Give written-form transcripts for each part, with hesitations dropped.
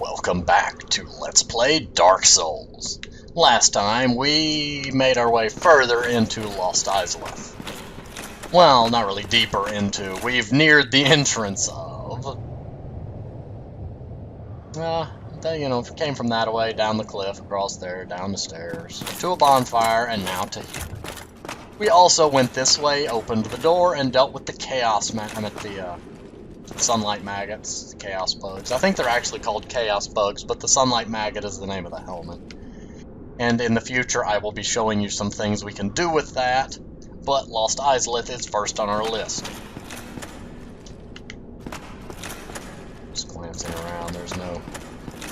welcome back to Let's Play Dark Souls. Last time, we made our way further into Lost Izalith. Well, not really deeper into. We've neared the entrance of... came from that way, down the cliff, across there, down the stairs, to a bonfire, and now to here. We also went this way, opened the door, and dealt with the chaos sunlight maggots, chaos bugs. I think they're actually called chaos bugs, but the sunlight maggot is the name of the helmet. And in the future, I will be showing you some things we can do with that, but Lost Izalith is first on our list. Just glancing around, there's no...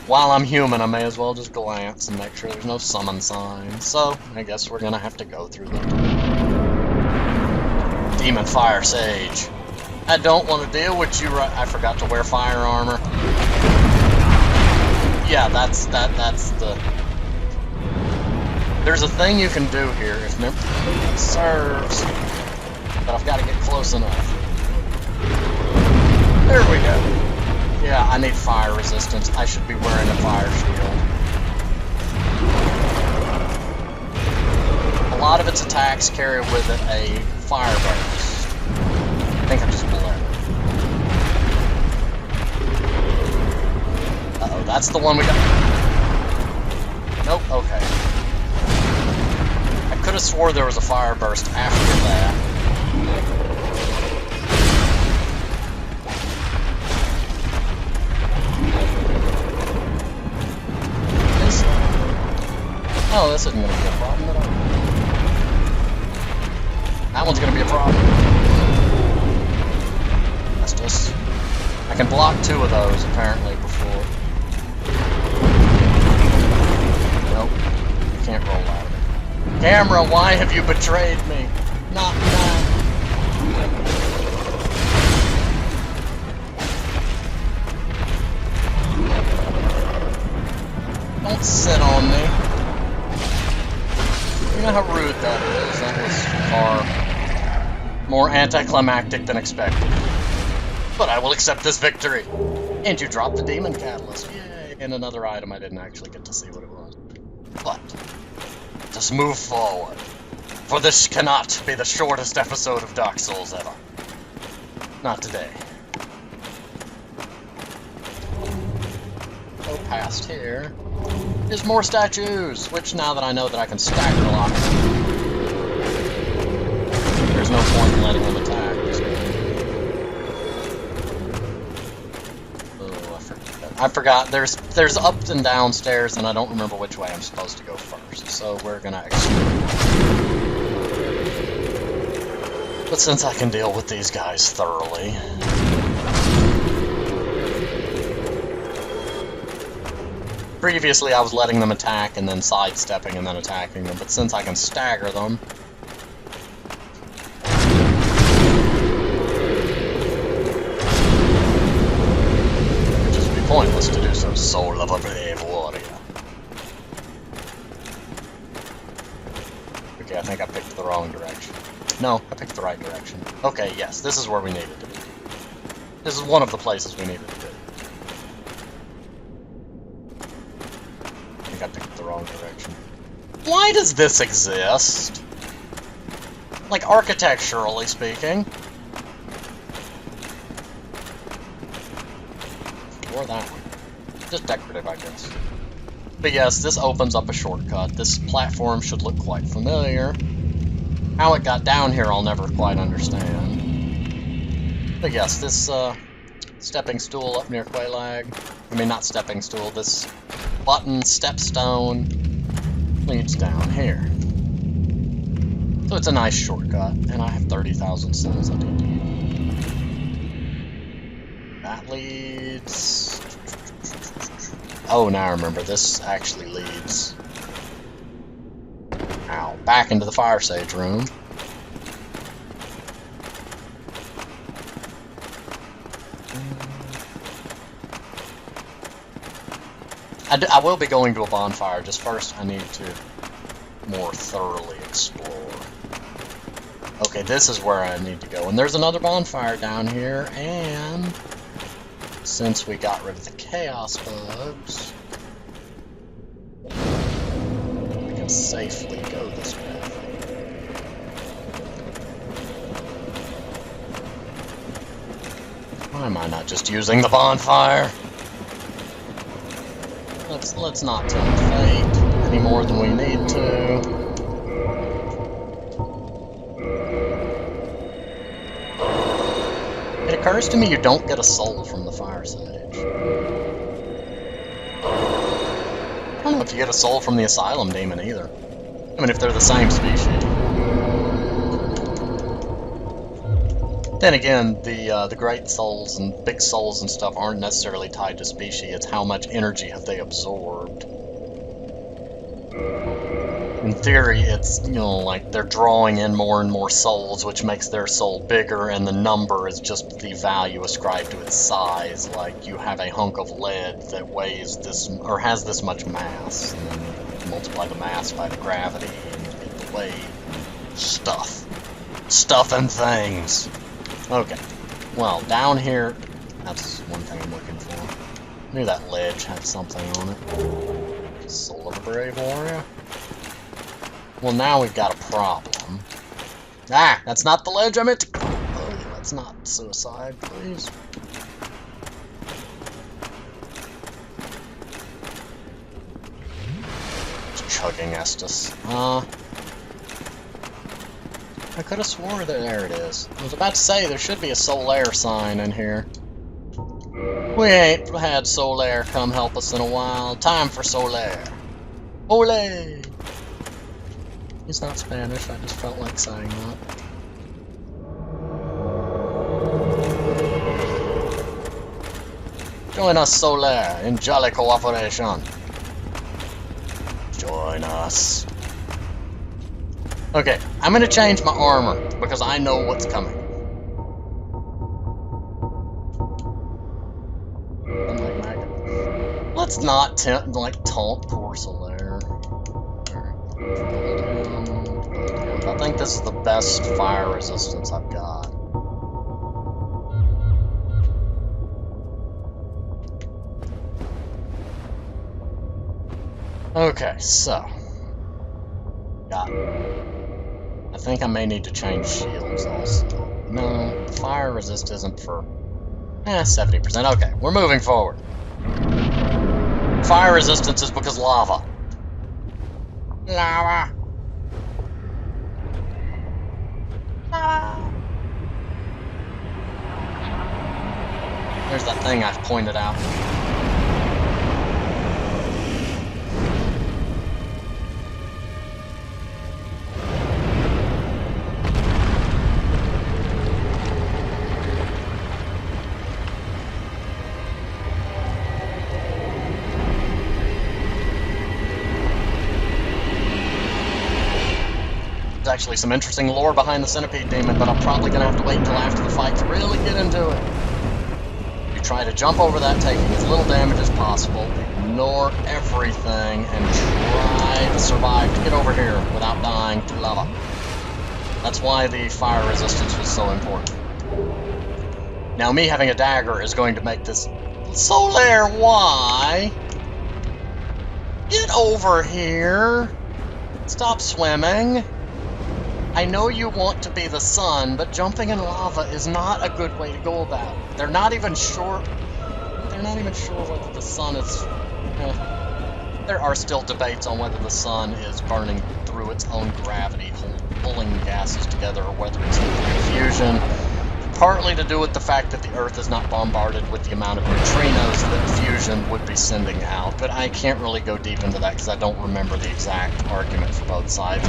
While I'm human, I may as well just glance and make sure there's no summon signs. So, I guess we're gonna have to go through the Demon Firesage. I don't want to deal with you I forgot to wear fire armor. Yeah, that's the... There's a thing you can do here, if memory serves. But I've got to get close enough. There we go. Yeah, I need fire resistance. I should be wearing a fire shield. A lot of its attacks carry with it a fire burst. I think I'm just below. Uh-oh, that's the one we got. Nope, okay. I could have swore there was a fire burst after that. Oh, this isn't going to be a problem at all. That one's going to be a problem. That's just... I can block two of those, apparently, before. Nope. You can't roll out of it. Camera, why have you betrayed me? Not now. Don't sit on me. You know how rude that is. That was far more anticlimactic than expected. But I will accept this victory. And you dropped the demon catalyst. Yay. And another item I didn't actually get to see what it was. But, just move forward. For this cannot be the shortest episode of Dark Souls ever. Not today. Go past here. There's more statues, which now that I know that I can stagger a lot, there's no point in letting them attack. Oh, I forgot. There's up and down stairs, and I don't remember which way I'm supposed to go first. So we're gonna explore. But since I can deal with these guys thoroughly. Previously, I was letting them attack and then sidestepping and then attacking them, but since I can stagger them... It would just be pointless to do so, soul of a brave warrior. Okay, I think I picked the wrong direction. No, I picked the right direction. Okay, yes, this is where we needed to be. This is one of the places we needed to be. I picked the wrong direction. Why does this exist? Like, architecturally speaking. Or that one. Just decorative, I guess. But yes, this opens up a shortcut. This platform should look quite familiar. How it got down here, I'll never quite understand. But yes, this, stepping stool up near Quelaag. I mean, not stepping stool, this button stepstone leads down here. So it's a nice shortcut, and I have 30,000 souls I need to use. That leads... Oh, now I remember, this actually leads... Ow, back into the Firesage room. I will be going to a bonfire, just first I need to more thoroughly explore. Okay, this is where I need to go. And there's another bonfire down here, and Since we got rid of the chaos bugs, we can safely go this path. Why am I not just using the bonfire? Let's not tempt fate any more than we need to. It occurs to me you don't get a soul from the Firesage. I don't know if you get a soul from the Asylum Demon either. I mean, if they're the same species. Then again, the great souls and big souls and stuff aren't necessarily tied to species. It's how much energy have they absorbed. In theory, it's, you know, like they're drawing in more and more souls, which makes their soul bigger, and the number is just the value ascribed to its size. Like, you have a hunk of lead that weighs this, or has this much mass, and then you multiply the mass by the gravity, and you get the weight. Stuff. Stuff and things. Okay. Well, down here, that's one thing I'm looking for. I knew that ledge had something on it. Soul of a Brave Warrior. Well, now we've got a problem. Ah, that's not the ledge I meant to... Oh, yeah, that's not suicide, please. Just chugging Estus. I could have swore that there it is. I was about to say, there should be a Solaire sign in here. We ain't had Solaire come help us in a while. Time for Solaire. Ole! He's not Spanish, I just felt like saying that. Join us, Solaire, in jolly cooperation. Join us. Okay, I'm gonna change my armor, because I know what's coming. Let's not taunt poor Solaire. I think this is the best fire resistance I've got. Okay, so... got it. I think I may need to change shields also. No, fire resist isn't for... 70%. Okay, we're moving forward. Fire resistance is because lava. Lava. There's that thing I've pointed out. There's actually some interesting lore behind the Centipede Demon, but I'm probably going to have to wait until after the fight to really get into it. You try to jump over that, taking as little damage as possible, ignore everything, and try to survive to get over here without dying to lava. That's why the fire resistance was so important. Now, me having a dagger is going to make this... Solaire, why? Get over here! Stop swimming! I know you want to be the sun, but jumping in lava is not a good way to go about it. They're not even sure whether the sun is... There are still debates on whether the sun is burning through its own gravity, pulling gases together, or whether it's nuclear fusion. Partly to do with the fact that the Earth is not bombarded with the amount of neutrinos that fusion would be sending out, but I can't really go deep into that because I don't remember the exact argument for both sides.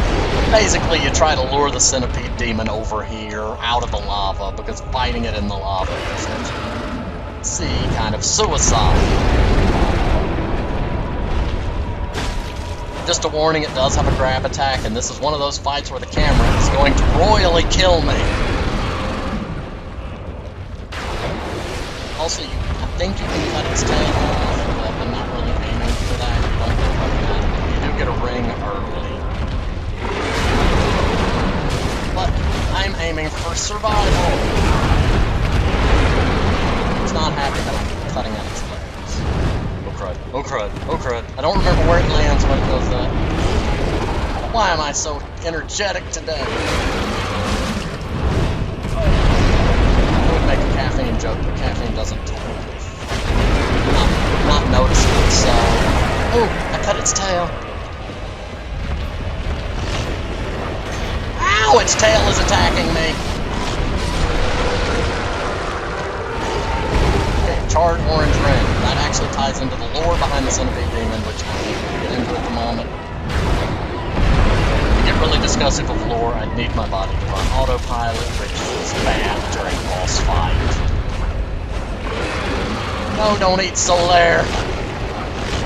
Basically, you try to lure the Centipede Demon over here, out of the lava, because fighting it in the lava is, kind of suicide. Just a warning, it does have a grab attack, and this is one of those fights where the camera is going to royally kill me. Also, I think you can cut its tail off, but I'm not really aiming for that. You don't get that. You do get a ring early. But I'm aiming for survival. It's not happy that I'm Oh crud, oh crud. I don't remember where it lands when it does that. Why am I so energetic today? I would make a caffeine joke, but caffeine doesn't technically. Not noticeable, so. Oh, I cut its tail. Ow, its tail is attacking me. Charred orange ring. That actually ties into the lore behind the Centipede Demon, which I can't get into at the moment. To get really discussive of lore, I'd need my body to run autopilot, which is bad during boss fight. No, don't eat Solaire!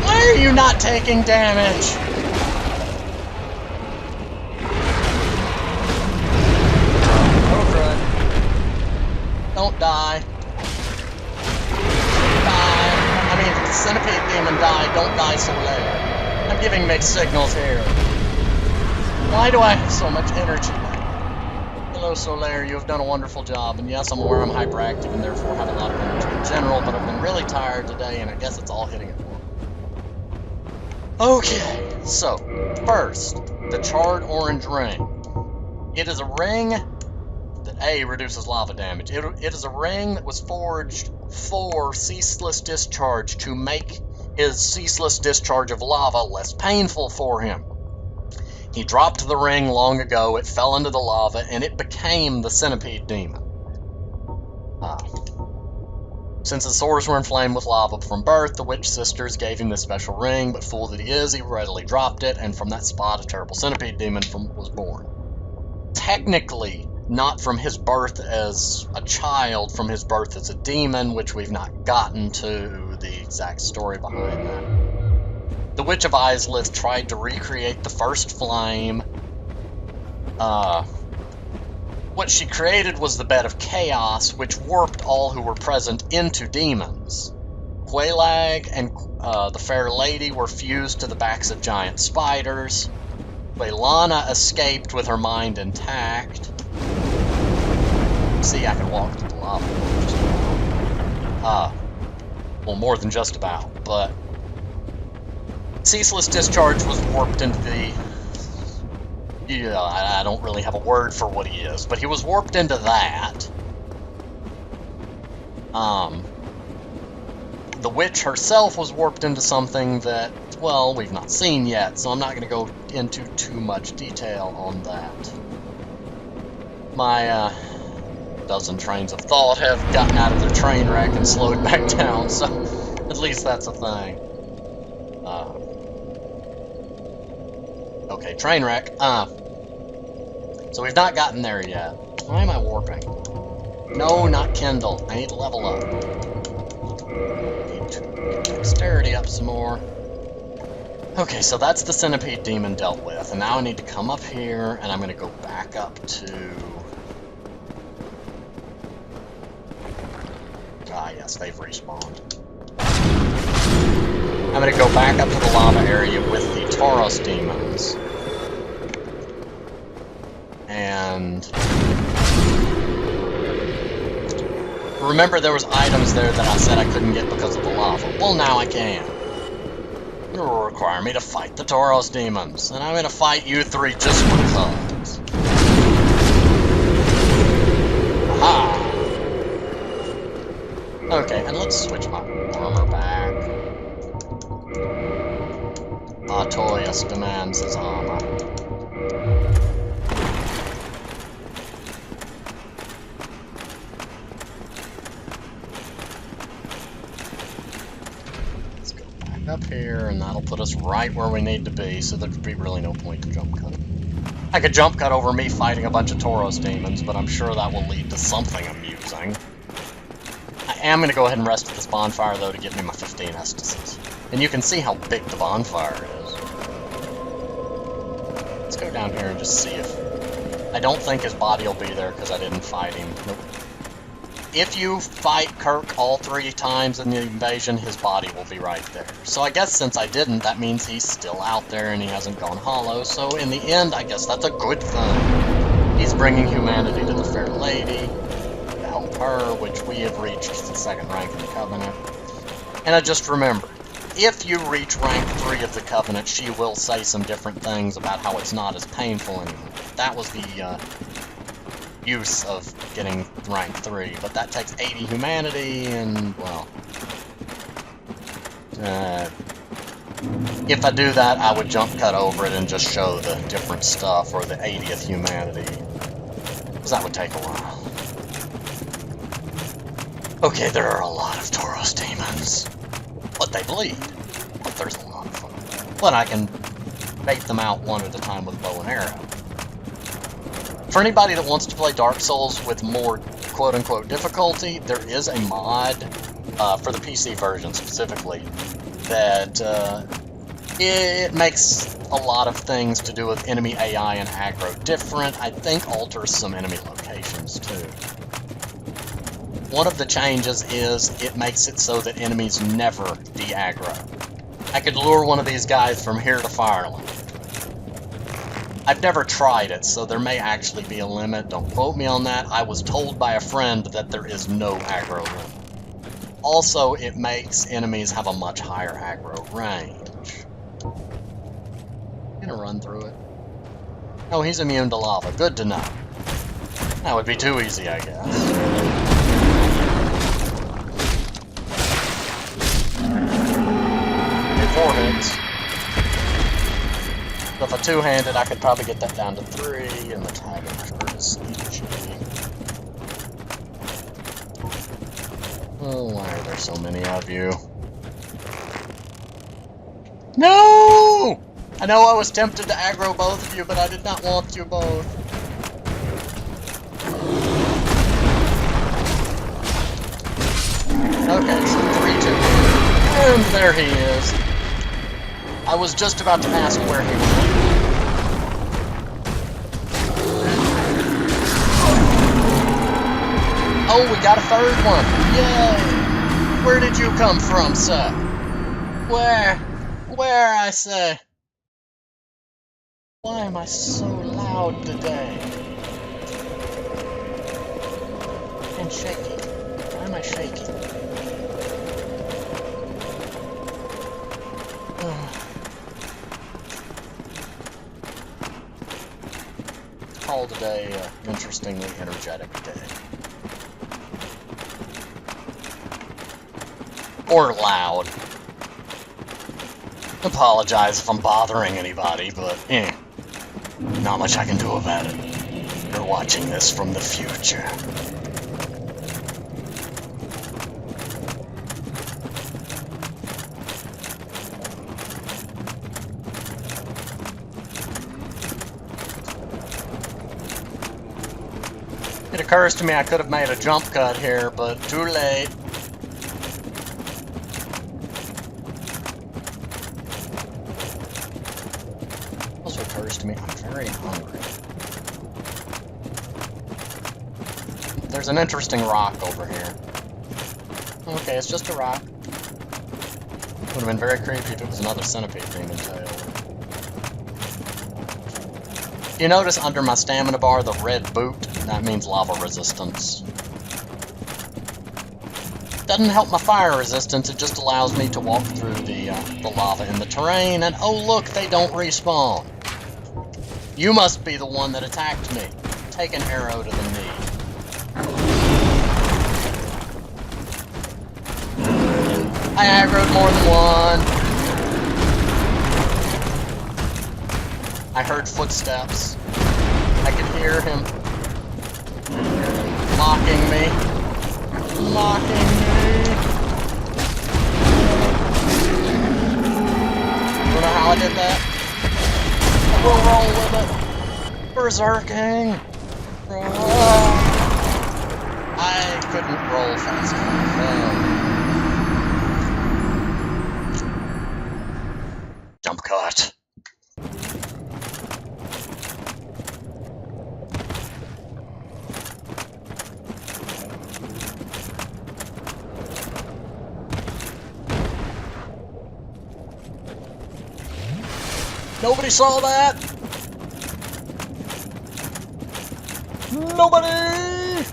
Why are you not taking damage? Oh crud. Don't die. Centipede Demon died, don't die Solaire. I'm giving mixed signals here. Why do I have so much energy? Hello Solaire, you have done a wonderful job, and yes, I'm aware I'm hyperactive and therefore have a lot of energy in general, but I've been really tired today, and I guess it's all hitting at once. Okay, so, first, the charred orange ring. It is a ring that A, reduces lava damage. It is a ring that was forged for ceaseless discharge to make his ceaseless discharge of lava less painful for him. He dropped the ring long ago, it fell into the lava, and it became the Centipede Demon. Since his sores were inflamed with lava from birth, the Witch Sisters gave him this special ring, but fool that he is, he readily dropped it, and from that spot a terrible Centipede Demon was born. Technically, not from his birth as a child, from his birth as a demon, which we've not gotten to the exact story behind that. The Witch of Izalith tried to recreate the first flame. What she created was the Bed of Chaos, which warped all who were present into demons. Quelaag and the Fair Lady were fused to the backs of giant spiders. Leilana escaped with her mind intact. See, I can walk through the lava. Well, more than just about, but Ceaseless Discharge was warped into the... Yeah, I don't really have a word for what he is, but he was warped into that. The witch herself was warped into something that, well, we've not seen yet, so I'm not going to go into too much detail on that. My, dozen trains of thought have gotten out of their train wreck and slowed back down, so at least that's a thing. Okay, train wreck. So we've not gotten there yet. Why am I warping? No, not Kindle. I need to level up. I need to get dexterity up some more. Okay, so that's the Centipede Demon dealt with, and now I need to come up here, and I'm going to go back up to... Ah, yes, they've respawned. I'm going to go back up to the lava area with the Tauros demons. And... remember there was items there that I said I couldn't get because of the lava. Well, now I can. It will require me to fight the Tauros demons. And I'm going to fight you three just because. Aha! Okay, and let's switch my armor back. Artorias demands his armor. Let's go back up here, and that'll put us right where we need to be, so there'd be really no point to jump cutting. I could jump cut over me fighting a bunch of Tauros demons, but I'm sure that will lead to something amusing. I am going to go ahead and rest at this bonfire, though, to give me my 15 Estices. And you can see how big the bonfire is. Let's go down here and just see if... I don't think his body will be there because I didn't fight him. Nope. If you fight Kirk all 3 times in the invasion, his body will be right there. So I guess since I didn't, that means he's still out there and he hasn't gone hollow. So in the end, I guess that's a good thing. He's bringing humanity to the Fair Lady. Her, which we have reached the 2nd rank in the Covenant. And I just remembered, if you reach rank 3 of the Covenant, she will say some different things about how it's not as painful anymore. That was the use of getting rank 3, but that takes 80 humanity, and, well... if I do that, I would jump cut over it and just show the different stuff, or the 80th humanity, because that would take a while. Okay, there are a lot of Tauros demons, but they bleed. But there's a lot of them. But I can bait them out one at a time with a bow and arrow. For anybody that wants to play Dark Souls with more quote-unquote difficulty, there is a mod, for the PC version specifically, that it makes a lot of things to do with enemy AI and aggro different. I think alters some enemy locations too. One of the changes is it makes it so that enemies never de-aggro. I could lure one of these guys from here to Fireland. I've never tried it, so there may actually be a limit. Don't quote me on that. I was told by a friend that there is no aggro limit. Also, it makes enemies have a much higher aggro range. I'm gonna run through it. Oh, he's immune to lava. Good to know. That would be too easy, I guess. Four hits. So if I two-handed, I could probably get that down to 3, and the tag is easy. Oh, why are there so many of you? No! I know I was tempted to aggro both of you, but I did not want you both. Okay, so 3-2. And there he is. I was just about to ask where he went. Oh, we got a third one! Yay! Where did you come from, sir? Where? Where, I say? Why am I so loud today? And shaky. Why am I shaky? Call today an interestingly energetic day. Or loud. Apologize if I'm bothering anybody, but not much I can do about it. You're watching this from the future. It occurs to me I could have made a jump cut here, but too late. Also occurs to me I'm very hungry. There't an interesting rock over here. Okay, it's just a rock. Would have been very creepy if it was another centipede demon tail. You notice under my stamina bar the red boot? That means lava resistance. Doesn't help my fire resistance, it just allows me to walk through the lava in the terrain, and oh look, they don't respawn. You must be the one that attacked me. Take an arrow to the knee. I aggroed more than one. I heard footsteps. I could hear him mocking me. Mocking me. Don't know how I did that. We'll roll with it. Berserking. I couldn't roll fast enough. Jump cut. Nobody saw that? Nobody!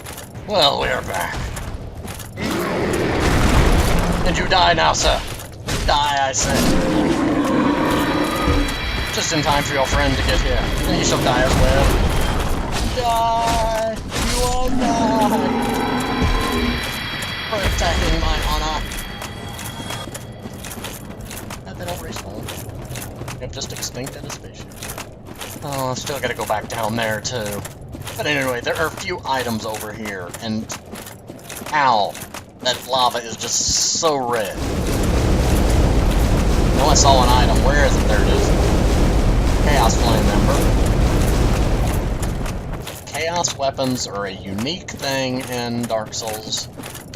Well, we're back. And you die now, sir. Die, I say. Just in time for your friend to get here. And you shall die as well. Die! You all die! For attacking my honor. And they don't respawn. They've just extincted a species. Oh, I still gotta go back down there, too. But anyway, there are a few items over here, and... Ow! That lava is just so red. I know I saw an item. Where is it? There it is. Chaos Flame Ember. Chaos weapons are a unique thing in Dark Souls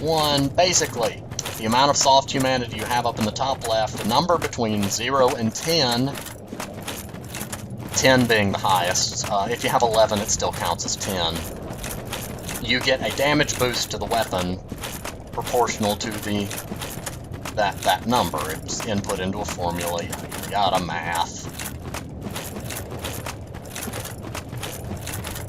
1. Basically, the amount of soft humanity you have up in the top left, the number between 0 and 10, 10 being the highest. If you have 11, it still counts as 10. You get a damage boost to the weapon proportional to that number. It's input into a formula. Yada math.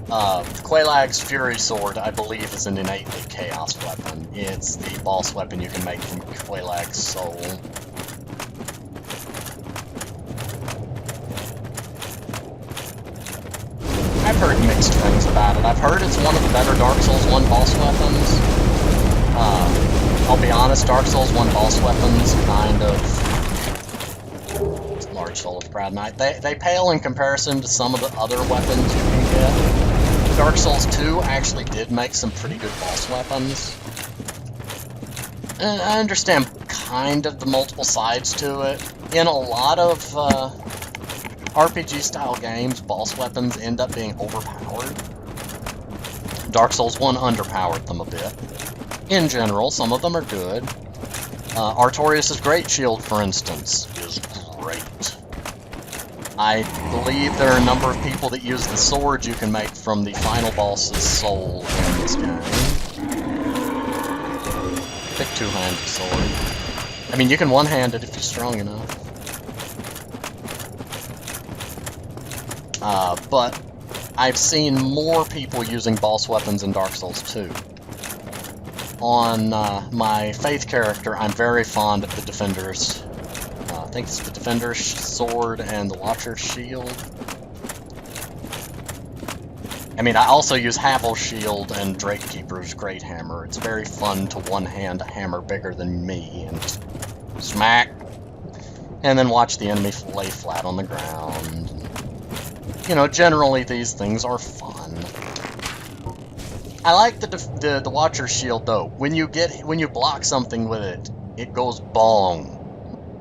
Quelaag's Fury Sword, I believe, is an innately chaos weapon. It's the boss weapon you can make from Quelaag's soul. I've heard mixed things about it. I've heard it's one of the better Dark Souls 1 boss weapons. I'll be honest, Dark Souls 1 boss weapons kind of... Large Soul of Proud Knight. They pale in comparison to some of the other weapons you can get. Dark Souls 2 actually did make some pretty good boss weapons. And I understand kind of the multiple sides to it. In a lot of RPG-style games, boss weapons end up being overpowered. Dark Souls 1 underpowered them a bit. In general, some of them are good. Artorias' Great Shield, for instance, is great. I believe there are a number of people that use the sword you can make from the final boss's soul in this game. Pick two-handed sword. I mean, you can one-hand it if you're strong enough. But I've seen more people using boss weapons in Dark Souls 2. On my Faith character, I'm very fond of the Defender's... I think it's the Defender's Sword and the Watcher's Shield. I mean, I also use Havel's Shield and Drakekeeper's Great Hammer. It's very fun to one-hand a hammer bigger than me and just smack. And then watch the enemy lay flat on the ground. You know, generally these things are fun. I like the Watcher's Shield though. When you block something with it, it goes bong.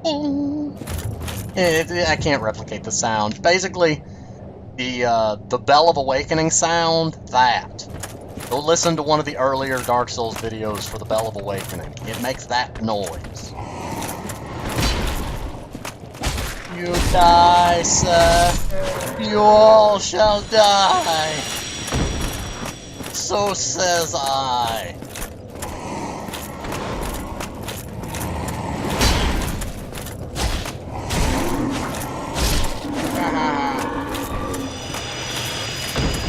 I can't replicate the sound. Basically, the Bell of Awakening sound, that. Go listen to one of the earlier Dark Souls videos for the Bell of Awakening. It makes that noise. You die, sir. You all shall die. So says I.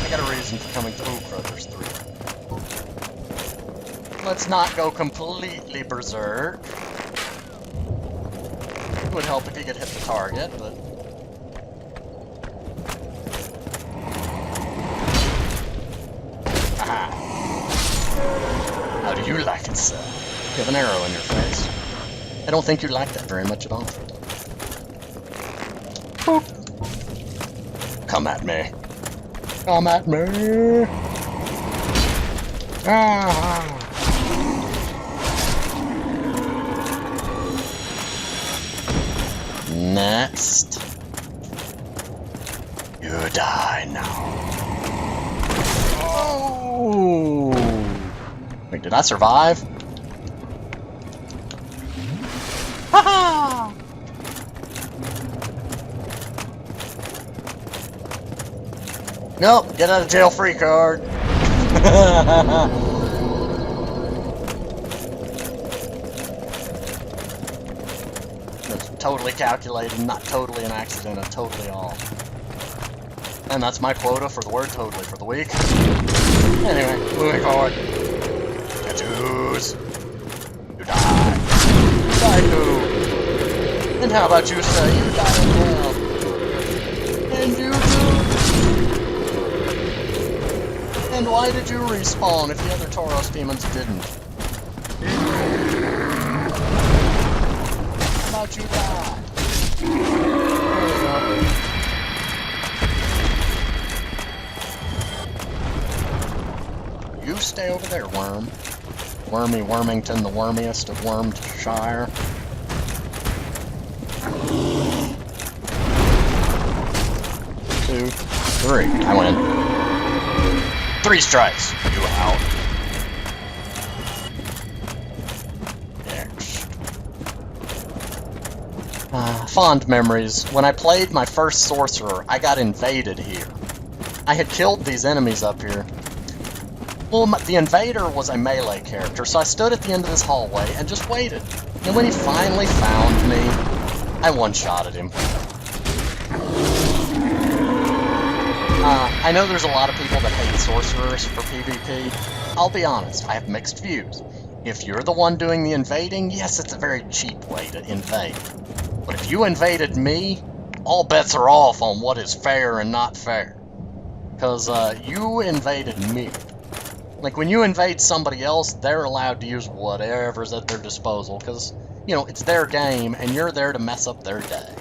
I got a reason for coming through Brothers 3. Let's not go completely berserk. It would help if you could hit the target, but... Aha. How do you like it, sir? You have an arrow in your face. I don't think you like that very much at all. Boop. Come at me. Come at me. Ah. Next. You die now. Oh! Wait, did I survive? Haha! Nope, get out of jail free card. That's totally calculated, not totally an accident, totally all. And that's my quota for the word totally for the week. Anyway, moving forward. Tattoos. You die. Die who? And how about you say you died as well? And you too? And why did you respawn if the other Tauros demons didn't? How about you die? You stay over there, worm. Wormy Wormington, the wormiest of Wormshire. 2, 3. I win. 3 strikes. You out. Next. Fond memories. When I played my first sorcerer, I got invaded here. I had killed these enemies up here. Well, the invader was a melee character, so I stood at the end of this hallway and just waited. And when he finally found me, I one-shotted him. I know there's a lot of people that hate sorcerers for PvP. I'll be honest, I have mixed views. If you're the one doing the invading, yes, it's a very cheap way to invade. But if you invaded me, all bets are off on what is fair and not fair. Because you invaded me. Like, when you invade somebody else, they're allowed to use whatever's at their disposal, because, you know, it's their game, and you're there to mess up their day.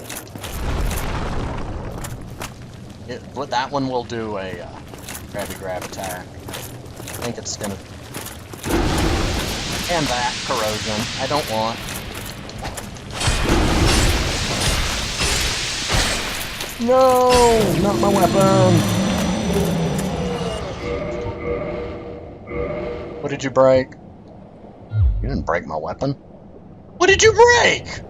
That one will do a grabby-grab attack. I think it's gonna... And that, corrosion. I don't want. No! Not my weapon! What did you break? You didn't break my weapon. What did you break?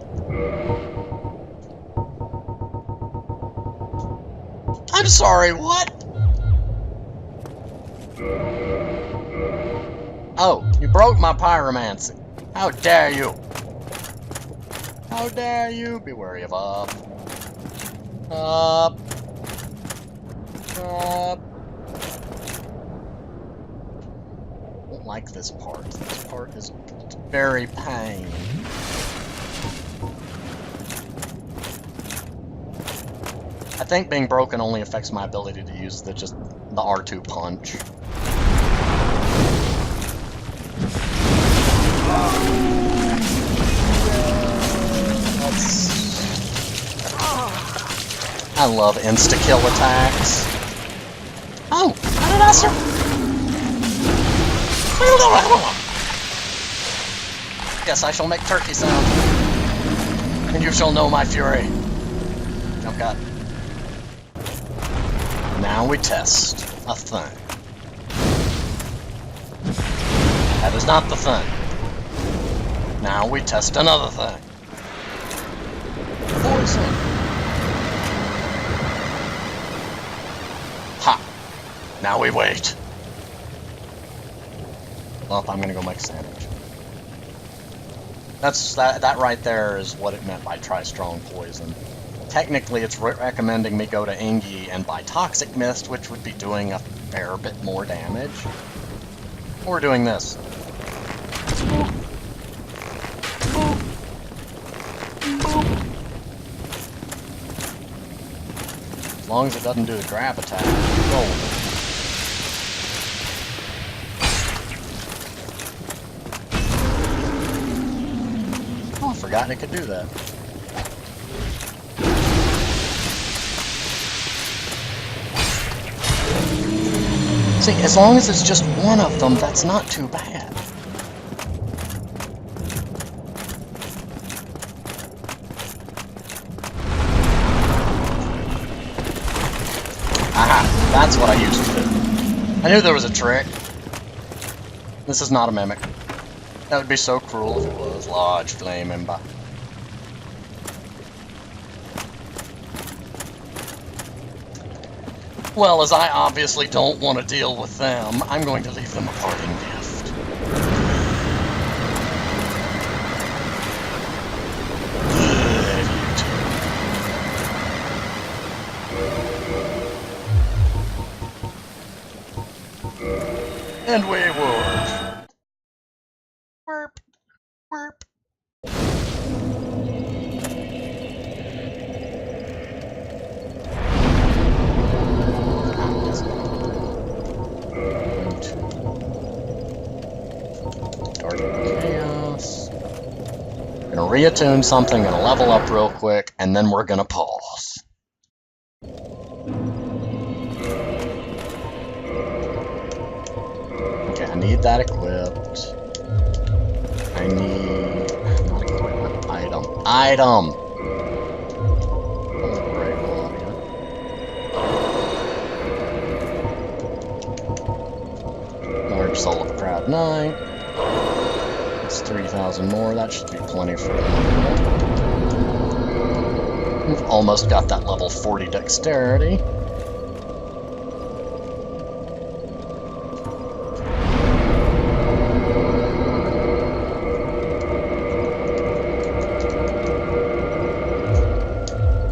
I'm sorry, what? Oh, you broke my pyromancy. How dare you? How dare you? Be wary of up. Up. Up. I don't like this part. This part is very pain. I think being broken only affects my ability to use the R2 punch. I love insta-kill attacks. Oh, how did I Yes, I shall make turkey sound. And you shall know my fury. Jump cut. Now we test a thing. That is not the thing. Now we test another thing. Poison. Ha! Now we wait. Well, I'm gonna go make a sandwich. That right there is what it meant by try strong poison. Technically, it's recommending me go to Engi and buy Toxic Mist, which would be doing a fair bit more damage. Or doing this. As long as it doesn't do a grab attack, roll. Oh, I forgot it could do that. See, as long as it's just one of them, that's not too bad. Aha! That's what I used to do. I knew there was a trick. This is not a mimic. That would be so cruel if it was. Large flame ember. Well, as I obviously don't want to deal with them, I'm going to leave them a parting gift. And we would. Warp. Warp. reattune something, gonna level up real quick, and then we're gonna pause. Okay, I need that equipped. I need... not equipment, item. Item! Large Soul of the Proud Knight. It's 3,000 more, that should be plenty for them. We've almost got that level 40 dexterity.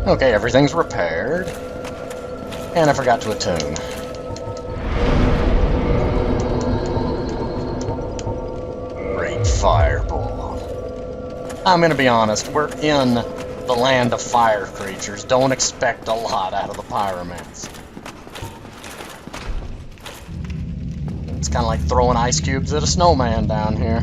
Okay, everything's repaired. And I forgot to attune. Great Fireball. I'm gonna be honest, we're in the land of fire creatures. Don't expect a lot out of the pyromancer. It's kind of like throwing ice cubes at a snowman down here.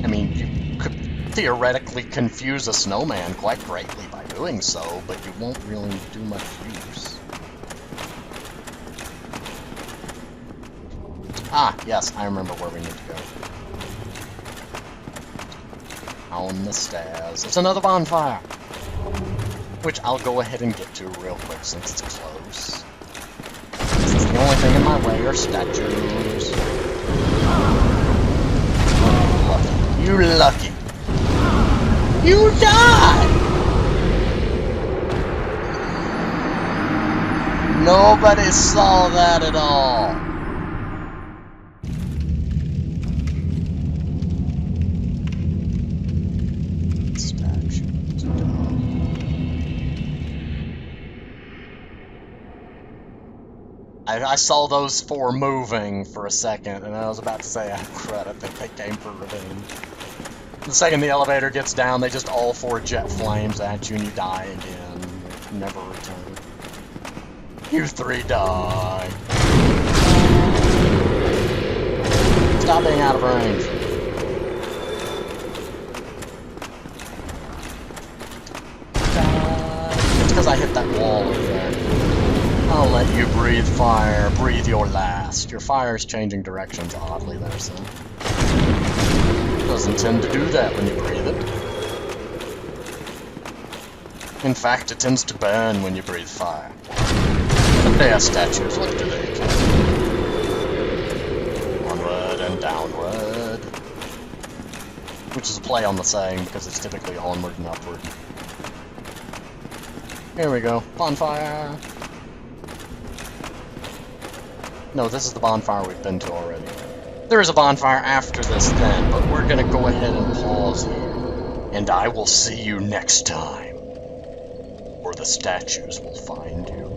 I mean, you could theoretically confuse a snowman quite greatly by doing so, but you won't really do much use. Ah, yes, I remember where we need to go. On the stairs. It's another bonfire! Which I'll go ahead and get to real quick since it's close. Since the only thing in my way are statues. You lucky. You died! Nobody saw that at all. I saw those four moving for a second, and I was about to say, oh crud, I think they came for revenge. The second the elevator gets down, they just all four jet flames at you, and you die again. You never return. You three die. Stop being out of range. It's because I hit that wall over there. I'll let you breathe fire. Breathe your last. Your fire's changing directions oddly there, son. It doesn't tend to do that when you breathe it. In fact, it tends to burn when you breathe fire. But they are statues, what do they do? Onward and downward. Which is a play on the saying, because it's typically onward and upward. Here we go. Bonfire! No, this is the bonfire we've been to already. There is a bonfire after this then, but we're gonna go ahead and pause here. And I will see you next time. Or the statues will find you.